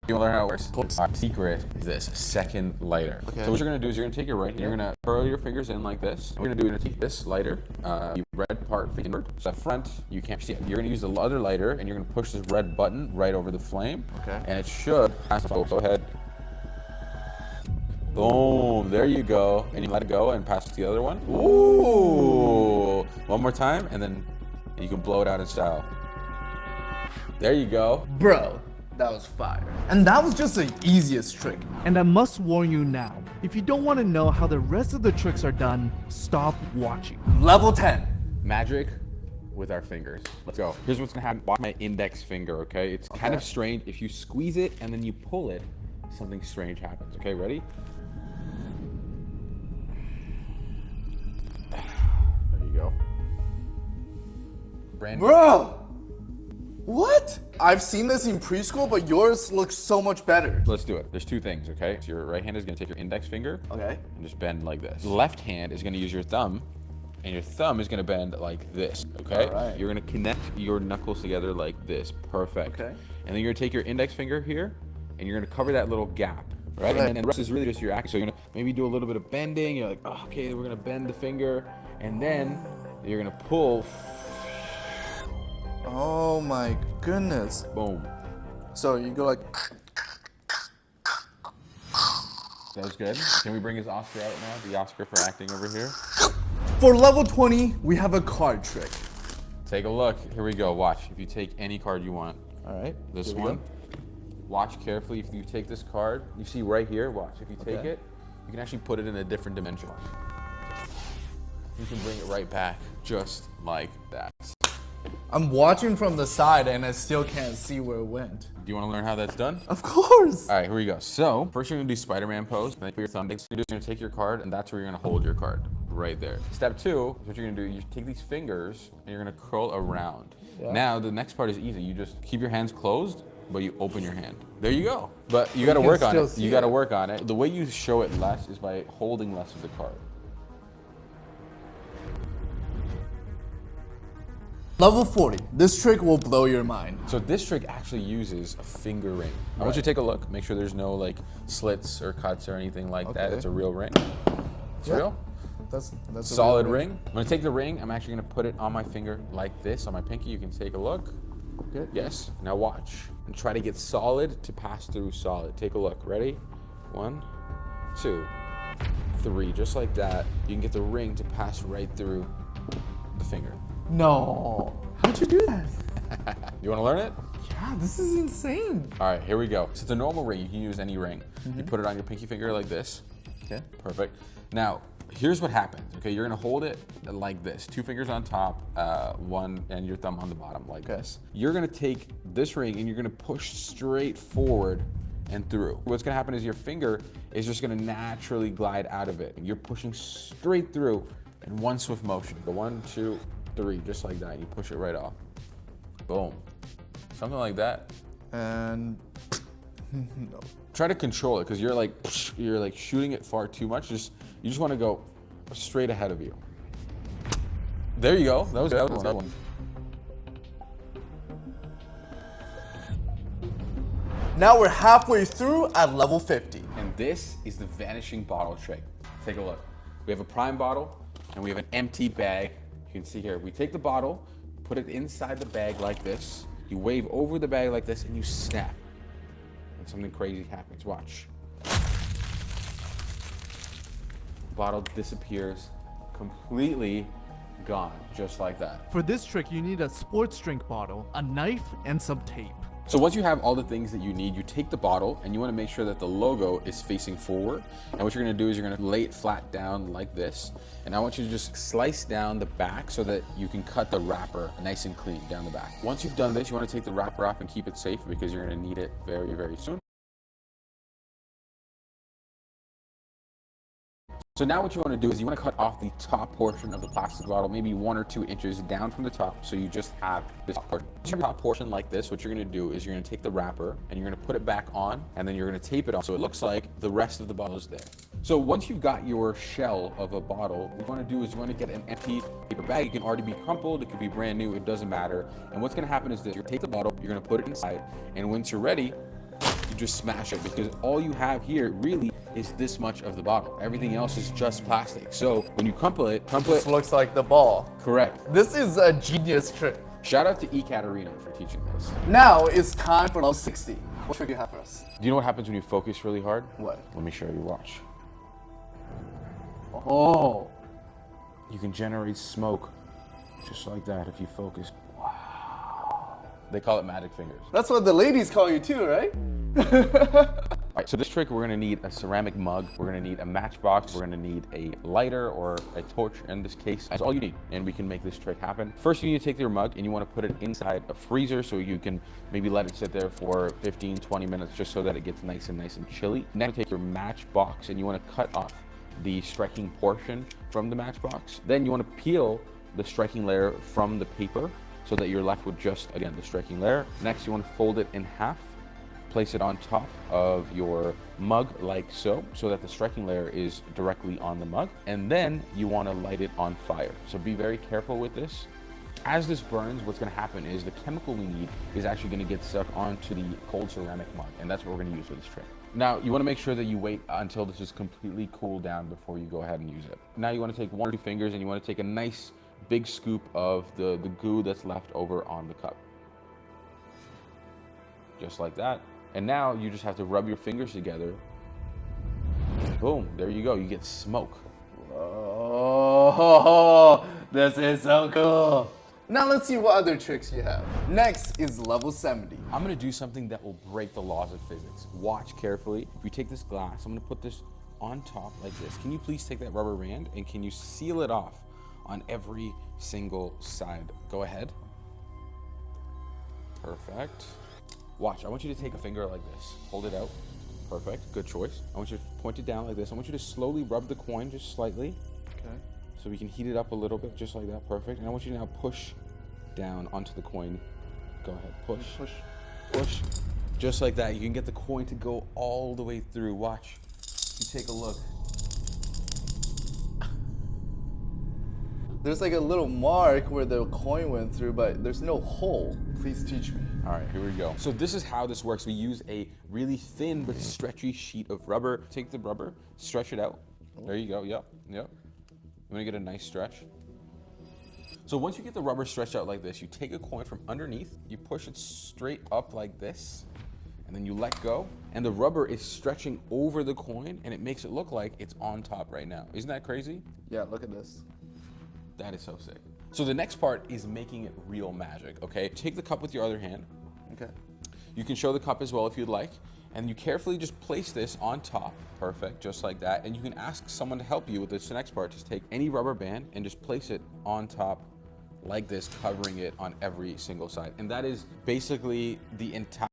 You want to learn how it works? Our secret is this: second lighter. Okay. So what you're gonna do is you're gonna take your right hand, you're gonna curl your fingers in like this. What you're gonna do is you're gonna take this lighter, the red part inward. So at front, you can't see it. You're gonna use the other lighter, and you're gonna push this red button right over the flame. Okay. And it should pass the focus. Go ahead. Boom, there you go. And you let it go and pass it to the other one. Ooh. One more time, and then you can blow it out in style. There you go. Bro, that was fire. And that was just the easiest trick. And I must warn you now, if you don't want to know how the rest of the tricks are done, stop watching. Level 10. Magic with our fingers. Let's go. Here's what's gonna happen. Watch my index finger, okay? It's kind of strange. If you squeeze it and then you pull it, something strange happens. Okay, ready? There you go. Brandon. Bro! What? I've seen this in preschool, but yours looks so much better. Let's do it. There's two things, okay? So your right hand is gonna take your index finger. Okay. And just bend like this. Left hand is gonna use your thumb, and your thumb is gonna bend like this, okay? All right. You're gonna connect your knuckles together like this. Perfect. Okay. And then you're gonna take your index finger here, and you're gonna cover that little gap, right? And then the rest is really just your action. So you're gonna maybe do a little bit of bending. You're like, oh, okay, we're gonna bend the finger, and then you're gonna pull. Oh my goodness. Boom. So you go like... That was good. Can we bring his Oscar out now? The Oscar for acting over here. For level 20, we have a card trick. Take a look. Here we go. Watch. If you take any card you want. All right. This one. Watch carefully. If you take this card, you see right here, watch. If you take it, you can actually put it in a different dimension. You can bring it right back, just like that. I'm watching from the side and I still can't see where it went. Do you want to learn how that's done? Of course. All right, here we go. So first you're gonna do Spider-Man pose. Then put your thumb. You're gonna take your card, and that's where you're gonna hold your card, right there. Step 2, what you're gonna do, you take these fingers and you're gonna curl around. Yeah. Now the next part is easy. You just keep your hands closed, but you open your hand. There you go. But you gotta work on it. You gotta work on it. The way you show it less is by holding less of the card. Level 40. This trick will blow your mind. So this trick actually uses a finger ring. I want you to take a look. Make sure there's no like slits or cuts or anything like that. It's a real ring. It's real. That's a solid ring. I'm gonna take the ring. I'm actually gonna put it on my finger like this, on my pinky. You can take a look. Okay. Yes. Now watch and try to get solid to pass through solid. Take a look. Ready? 1, 2, 3. Just like that. You can get the ring to pass right through the finger. No. How'd you do that? You want to learn it? Yeah, this is insane. All right, here we go. So it's a normal ring. You can use any ring. You put it on your pinky finger like this. Okay. Perfect. Now, here's what happens. Okay, you're gonna hold it like this. 2 fingers on top, one, and your thumb on the bottom like this. You're gonna take this ring and you're gonna push straight forward and through. What's gonna happen is your finger is just gonna naturally glide out of it. You're pushing straight through in one swift motion. Go 1, 2, 3, just like that. You push it right off. Boom. Something like that. And no. Try to control it because you're like shooting it far too much. You just want to go straight ahead of you. There you go. That was that one. Now we're halfway through at level 50. And this is the vanishing bottle trick. Take a look. We have a prime bottle and we have an empty bag. You can see here, we take the bottle, put it inside the bag like this. You wave over the bag like this and you snap. And something crazy happens, watch. Bottle disappears, completely gone, just like that. For this trick, you need a sports drink bottle, a knife, and some tape. So once you have all the things that you need, you take the bottle and you want to make sure that the logo is facing forward. And what you're going to do is you're going to lay it flat down like this. And I want you to just slice down the back so that you can cut the wrapper nice and clean down the back. Once you've done this, you want to take the wrapper off and keep it safe because you're going to need it very, very soon. So now what you want to do is you want to cut off the top portion of the plastic bottle, maybe 1 or 2 inches down from the top, so you just have this top portion like this. What you're going to do is you're going to take the wrapper and you're going to put it back on, and then you're going to tape it on so it looks like the rest of the bottle is there. So once you've got your shell of a bottle, what you want to do is you want to get an empty paper bag. It can already be crumpled, it could be brand new, it doesn't matter. And what's going to happen is this: you're going to take the bottle, you're going to put it inside, and once you're ready, you just smash it, because all you have here really is this much of the bottle. Everything else is just plastic. So when you crumple it, This looks like the ball. correct. This is a genius trick. Shout out to Ekaterina for teaching this. Now it's time for level 60. What trick do you have for us? Do you know what happens when you focus really hard? What? Let me show you, watch. Oh. You can generate smoke just like that if you focus. Wow. They call it magic fingers. That's what the ladies call you too, right? All right, so this trick, we're gonna need a ceramic mug, we're gonna need a matchbox, we're gonna need a lighter or a torch in this case. That's all you need, and we can make this trick happen. First, you need to take your mug and you wanna put it inside a freezer so you can maybe let it sit there for 15, 20 minutes just so that it gets nice and chilly. Next, take your matchbox and you wanna cut off the striking portion from the matchbox. Then you wanna peel the striking layer from the paper so that you're left with just, again, the striking layer. Next, you wanna fold it in half. Place it on top of your mug like so that the striking layer is directly on the mug. And then you want to light it on fire. So be very careful with this. As this burns, what's going to happen is the chemical we need is actually going to get stuck onto the cold ceramic mug. And that's what we're going to use for this trick. Now, you want to make sure that you wait until this is completely cooled down before you go ahead and use it. Now you want to take 1 or 2 fingers and you want to take a nice big scoop of the goo that's left over on the cup. Just like that. And now you just have to rub your fingers together. Boom, there you go, you get smoke. Oh, this is so cool. Now let's see what other tricks you have. Next is level 70. I'm gonna do something that will break the laws of physics. Watch carefully. If you take this glass, I'm gonna put this on top like this. Can you please take that rubber band and can you seal it off on every single side? Go ahead. Perfect. Watch, I want you to take a finger like this. Hold it out. Perfect, good choice. I want you to point it down like this. I want you to slowly rub the coin just slightly. Okay. So we can heat it up a little bit, just like that, perfect. And I want you to now push down onto the coin. Go ahead, push, Push. push. Just like that, you can get the coin to go all the way through. Watch, you take a look. There's like a little mark where the coin went through, but there's no hole. Please teach me. All right, here we go. So this is how this works. We use a really thin but stretchy sheet of rubber. Take the rubber, stretch it out. There you go, yep. I'm gonna get a nice stretch. So once you get the rubber stretched out like this, you take a coin from underneath, you push it straight up like this, and then you let go, and the rubber is stretching over the coin, and it makes it look like it's on top right now. Isn't that crazy? Yeah, look at this. That is so sick. So the next part is making it real magic, okay? Take the cup with your other hand. Okay. You can show the cup as well if you'd like. And you carefully just place this on top. Perfect, just like that. And you can ask someone to help you with this next part. Just take any rubber band and just place it on top like this, covering it on every single side. And that is basically the entire